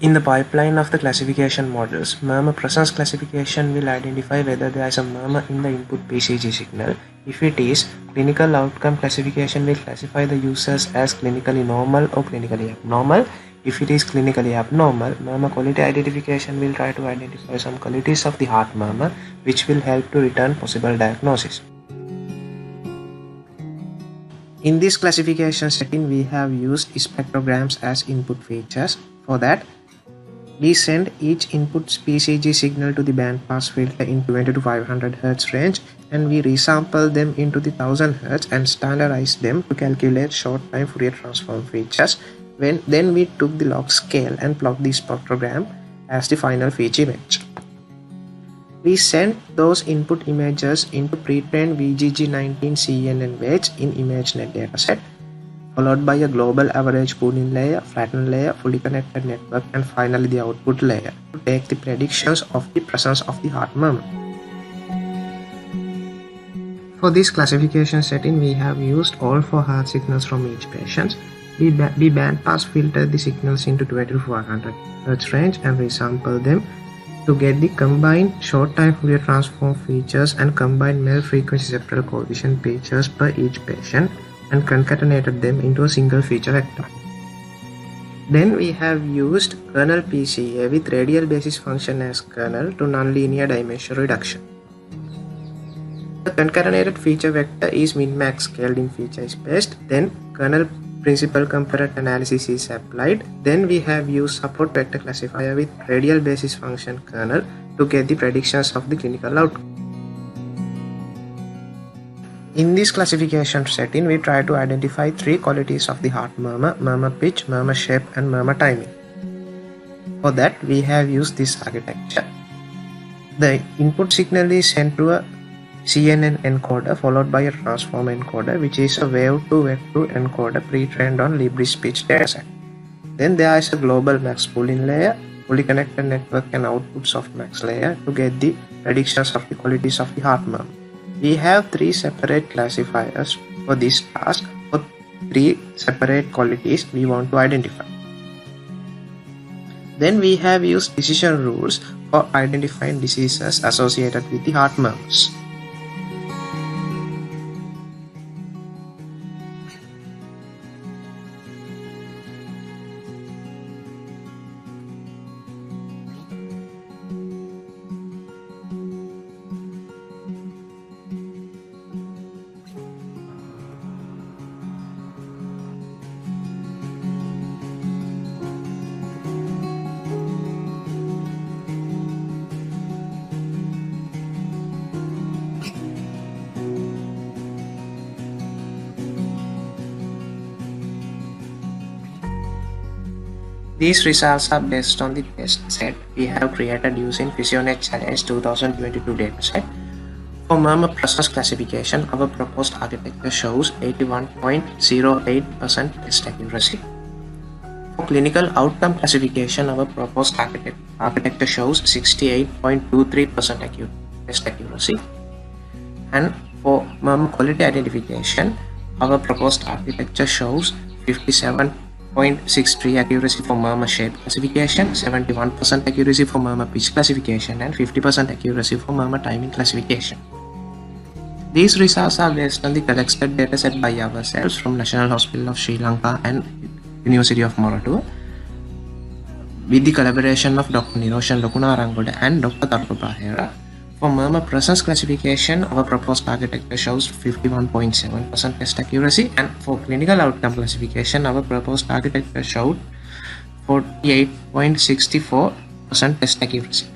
In the pipeline of the classification models, murmur presence classification will identify whether there is a murmur in the input PCG signal. If it is, clinical outcome classification will classify the users as clinically normal or clinically abnormal. If it is clinically abnormal, murmur quality identification will try to identify some qualities of the heart murmur, which will help to return possible diagnosis. In this classification setting, we have used spectrograms as input features. For that, we send each input PCG signal to the bandpass filter in 20 to 500 Hz range, and we resample them into the 1000 Hz and standardize them to calculate short-time Fourier transform features. Then we took the log scale and plot the spectrogram as the final feature image. We sent those input images into pre-trained VGG19 CNN weights in ImageNet dataset, followed by a global average pooling layer, flattened layer, fully connected network, and finally the output layer to take the predictions of the presence of the heart murmur. For this classification setting, we have used all 4 heart signals from each patient. We bandpass filter the signals into 20 to 400 Hz range and resample them to get the combined short-time Fourier transform features and combined male frequency septal coefficient features per each patient, and concatenated them into a single feature vector. Then we have used kernel PCA with radial basis function as kernel to nonlinear dimension reduction. The concatenated feature vector is min-max scaled in feature space. Then kernel principal component analysis is applied. Then we have used support vector classifier with radial basis function kernel to get the predictions of the clinical outcome. In this classification setting, we try to identify 3 qualities of the heart murmur: murmur pitch, murmur shape, and murmur timing. For that, we have used this architecture. The input signal is sent to a CNN encoder followed by a transform encoder, which is a wave-to-vector encoder pre-trained on Libri speech dataset. Then there is a global max pooling layer, fully connected network, and output softmax layer to get the predictions of the qualities of the heart murmur. We have 3 separate classifiers for this task for 3 separate qualities we want to identify. Then we have used decision rules for identifying diseases associated with the heart murmurs. These results are based on the test set we have created using PhysioNet Challenge 2022 dataset. For murmur presence classification, our proposed architecture shows 81.08% test accuracy. For clinical outcome classification, our proposed architecture shows 68.23% test accuracy. And for murmur quality identification, our proposed architecture shows 57.63 accuracy for murmur shape classification, 71% accuracy for murmur pitch classification, and 50% accuracy for murmur timing classification. These results are based on the collected dataset by ourselves from National Hospital of Sri Lanka and University of Moratuwa, with the collaboration of Dr. Niroshan Lokunarangoda and Dr. Tarpa Bahera. For murmur presence classification, our proposed architecture shows 51.7% test accuracy, and for clinical outcome classification, our proposed architecture showed 48.64% test accuracy.